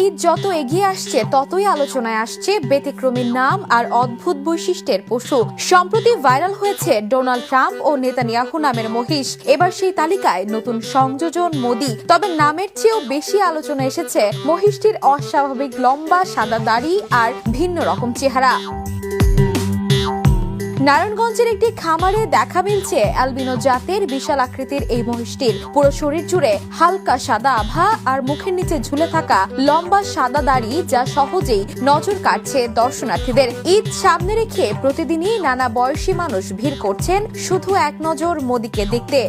ঈদ যত এগিয়ে আসছে ততই আলোচনায় আসছে ব্যতিক্রমী নাম আর অদ্ভুত বৈশিষ্ট্যের পশু। সম্প্রতি ভাইরাল হয়েছে ডোনাল্ড ট্রাম্প ও নেতানিয়াহু নামের মহিষ। এবার সেই তালিকায় নতুন সংযোজন মোদি। তবে নামের চেয়েও বেশি আলোচনা এসেছে মহিষটির অস্বাভাবিক লম্বা সাদা দাড়ি আর ভিন্ন রকম চেহারা। নারায়ণগঞ্জের একটি খামারে দেখা মিলছে অ্যালবিনো জাতের বিশাল আকৃতির এই মহিষটির। পুরো শরীর জুড়ে হালকা সাদা আভা আর মুখের নিচে ঝুলে থাকা লম্বা সাদা দাড়ি, যা সহজেই নজর কাটছে দর্শনার্থীদের। ঈদ সামনে রেখে প্রতিদিনই নানা বয়সী মানুষ ভিড় করছেন শুধু এক নজর মোদিকে দেখতে।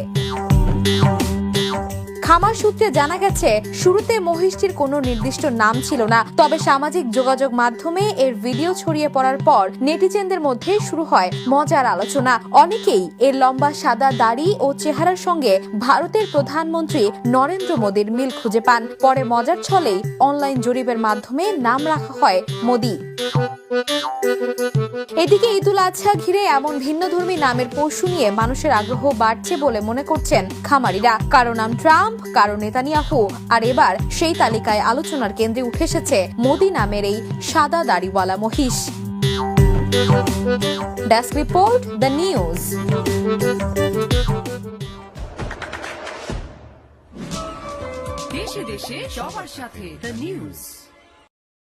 খামার সূত্রে জানা গেছে, শুরুতে মহিষটির কোনো নির্দিষ্ট নাম ছিল না, তবে সামাজিক যোগাযোগ মাধ্যমে এর ভিডিও ছড়িয়ে পড়ার পর নেটিজেনদের মধ্যে শুরু হয় মজার আলোচনা। অনেকেই এর লম্বা সাদা দাড়ি ও চেহারার সঙ্গে ভারতের প্রধানমন্ত্রী নরেন্দ্র মোদীর মিল খুঁজে পান। পরে মজার ছলেই অনলাইন জরিপের মাধ্যমে নাম রাখা হয় মোদি। এদিকে ঈদুল আজহা ঘিরে এমন ভিন্নধর্মী নামের পশু নিয়ে মানুষের আগ্রহ বাড়ছে বলে মনে করছেন খামারিরা। কারো নাম ট্রাম্প, কারো নেতানিয়াহু, আর এবার সেই তালিকায় আলোচনার কেন্দ্রে উঠে এসেছে মোদি নামের এই সাদা দাড়িওয়ালা মহিষ। Desk report, the news. দেশে দেশে সবার সাথে দ্য নিউজ।